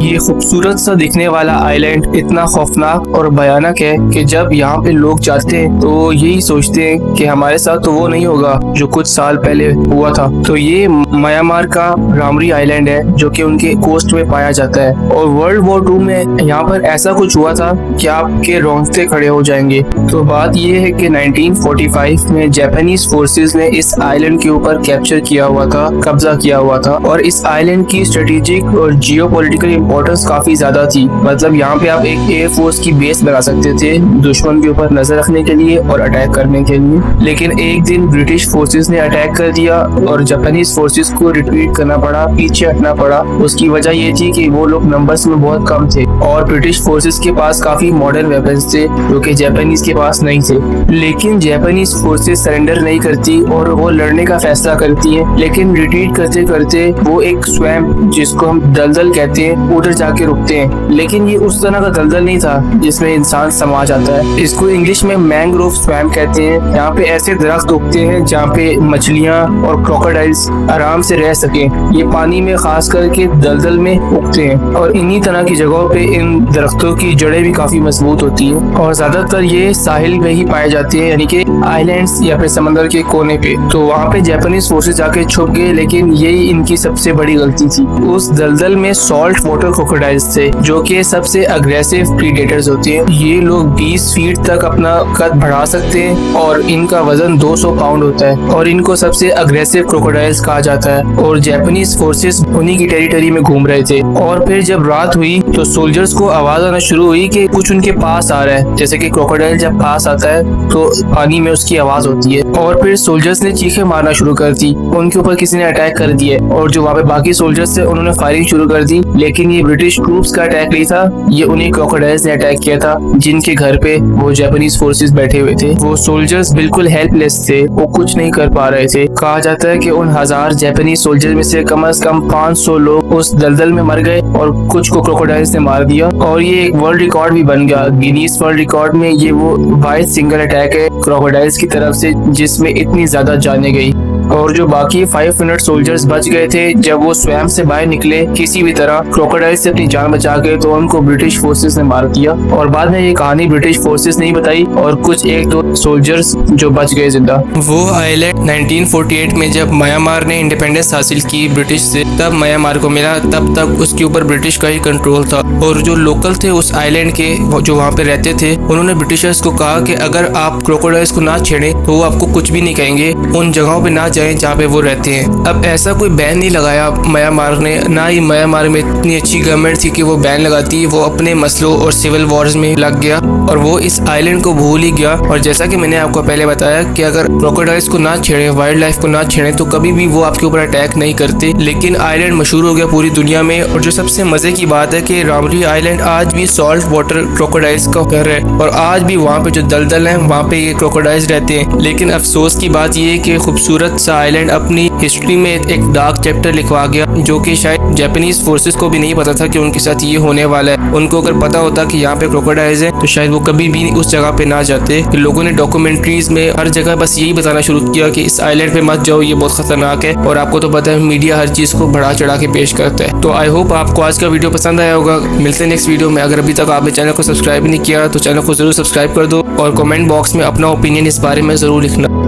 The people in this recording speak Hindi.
ये खूबसूरत सा दिखने वाला आइलैंड इतना खौफनाक और भयानक है कि जब यहाँ पे लोग जाते हैं तो यही सोचते हैं कि हमारे साथ तो वो नहीं होगा जो कुछ साल पहले हुआ था। तो ये म्यांमार का रामरी आइलैंड है जो कि उनके कोस्ट में पाया जाता है। और वर्ल्ड वॉर 2 में यहाँ पर ऐसा कुछ हुआ था कि आपके रोंगटे खड़े हो जाएंगे। तो बात ये है कि 1945 में जापानीज फोर्सेस ने इस आइलैंड के ऊपर कैप्चर किया हुआ था, कब्जा किया हुआ था। और इस आइलैंड की स्ट्रेटेजिक और जियोपॉलिटिकल इंपॉर्टेंस काफी ज्यादा थी। मतलब यहाँ पे आप एक एयर फोर्स की बेस बना सकते थे दुश्मन के ऊपर नजर रखने के लिए और अटैक करने के लिए। लेकिन एक दिन ब्रिटिश फोर्सेस ने अटैक कर दिया और जापानीज फोर्सेस को रिट्रीट करना पड़ा, पीछे हटना पड़ा। उसकी वजह ये थी कि वो लोग नंबर्स में बहुत कम थे और ब्रिटिश फोर्सेस के पास काफी मॉडर्न वेपन्स थे जो कि जापानीज के पास नहीं थे। लेकिन जापानीज फोर्सेस सरेंडर नहीं करती और वो लड़ने का फैसला करती है। लेकिन रिट्रीट करते करते वो एक स्वैम्प जिसको हम दलदल कहते हैं उधर जाके रुकते हैं। लेकिन ये उस तरह का दलदल नहीं था जिसमें इंसान समा जाता है। इसको इंग्लिश में मैंग्रोव स्वैम्प कहते हैं। यहाँ पे ऐसे दरख्त उगते हैं जहाँ पे मछलियाँ और क्रोकोडाइल्स आराम से रह सके। ये पानी में खास करके दलदल में उगते हैं और इन्हीं तरह की जगहों पे इन दरख्तों की जड़ें भी काफी मजबूत होती हैं और ज्यादातर ये साहिल में ही पाए जाते हैं, यानी कि आइलैंड्स या फिर समंदर के कोने पे। तो वहाँ पे जापानीज फोर्सेस जाके छुप गए। लेकिन यही इनकी सबसे बड़ी गलती थी। उस दलदल में सॉल्ट वाटर क्रोकोडाइल्स थे जो कि सबसे अग्रेसिव प्रीडेटर्स होते हैं। ये लोग 20 फीट तक अपना कद बढ़ा सकते हैं और इनका वजन 200 पाउंड होता है और इनको सबसे अग्रेसिव क्रोकोडाइल्स कहा जाता है। और जापानीज फोर्सेस उन्हीं की टेरिटरी में घूम रहे थे। और फिर जब रात हुई तो सोल्जर्स को आवाज आना शुरू हुई कि कुछ उनके पास आ रहा है। जैसे कि क्रोकोडाइल जब पास आता है तो पानी में उसकी आवाज होती है। और फिर सोल्जर्स ने चीखें मारना शुरू कर दी। उनके ऊपर किसी ने अटैक कर दिया और जो वहाँ पे बाकी सोल्जर्स थे उन्होंने फायरिंग शुरू कर दी। लेकिन ये ब्रिटिश ट्रूप्स का अटैक नहीं था, ये उन्हीं क्रोकोडाइल्स ने अटैक किया था जिनके घर पे वो जापानीज फोर्सेस बैठे हुए थे। वो सोल्जर्स बिल्कुल हेल्पलेस थे, वो कुछ नहीं कर पा रहे थे। कहा जाता है कि उन 1000 जापानीज सोल्जर में से कम 500 लोग उस दलदल में मर गए और कुछ को क्रोकोडाइल्स ने मार दिया। और ये एक वर्ल्ड रिकॉर्ड भी बन गया। गिनीज वर्ल्ड रिकॉर्ड में ये वो वाइड सिंगल अटैक है क्रोकोडाइल्स की तरफ से जिसमें इतनी ज्यादा जाने गई। और जो बाकी 5 मिनट सोल्जर्स बच गए थे, जब वो स्वयं से बाहर निकले किसी भी तरह क्रोकोडाइल से अपनी जान बचा के, तो उनको ब्रिटिश फोर्सेस ने मार दिया। और बाद में ये कहानी ब्रिटिश फोर्सेस नहीं बताई और कुछ 1-2 सोल्जर्स जो बच गए जिंदा। वो आइलैंड 1948 में जब म्यांमार ने इंडिपेंडेंस हासिल की ब्रिटिश से, तब म्यांमार को मिला। तब तक उसके ऊपर ब्रिटिश का ही कंट्रोल था। और जो लोकल थे उस आइलैंड के, जो वहाँ पे रहते थे, उन्होंने ब्रिटिशर्स को कहा कि अगर आप क्रोकोडाइल्स को ना छेड़े तो वो आपको कुछ भी नहीं कहेंगे, उन जगहों पे ना जाएं जहाँ पे वो रहते हैं। अब ऐसा कोई बैन नहीं लगाया म्यांमार ने, ना ही म्यांमार में इतनी अच्छी गवर्नमेंट थी कि वो बैन लगाती। वो अपने मसलों और सिविल वॉर्स में लग गया और वो इस आइलैंड को भूल ही गया। और जैसा कि मैंने आपको पहले बताया कि अगर क्रोकोडाइल्स को ना छेड़े, वाइल्ड लाइफ को ना छेड़े, तो कभी भी वो आपके ऊपर अटैक नहीं करते। लेकिन आइलैंड मशहूर हो गया पूरी दुनिया में। और जो सबसे मजे की बात है कि रामरी आइलैंड आज भी सॉल्ट वाटर क्रोकोडाइल्स का घर है और आज भी वहाँ पे जो दलदल है वहाँ पे ये क्रोकोडाइल्स रहते हैं। लेकिन अफसोस की बात ये है कि खूबसूरत सा आइलैंड अपनी हिस्ट्री में एक डार्क चैप्टर लिखवा गया, जो कि शायद जापानीज फोर्सेस को भी नहीं पता था कि उनके साथ ये होने वाला है। उनको अगर पता होता कि यहाँ पे क्रोकोडाइल्स है तो शायद वो कभी भी उस जगह पे ना जाते। लोगों ने डॉक्यूमेंट्रीज में हर जगह बस यही बताना शुरू किया कि इस आइलैंड पे मत जाओ, ये बहुत खतरनाक है। और आपको तो पता है मीडिया हर चीज को बढ़ा चढ़ा के पेश करता है। तो आई होप आपको आज का वीडियो पसंद आया होगा। मिलते हैं नेक्स्ट वीडियो में। अगर अभी तक आपने चैनल को सब्सक्राइब नहीं किया तो चैनल को जरूर सब्सक्राइब कर दो और कमेंट बॉक्स में अपना ओपिनियन इस बारे में जरूर लिखना।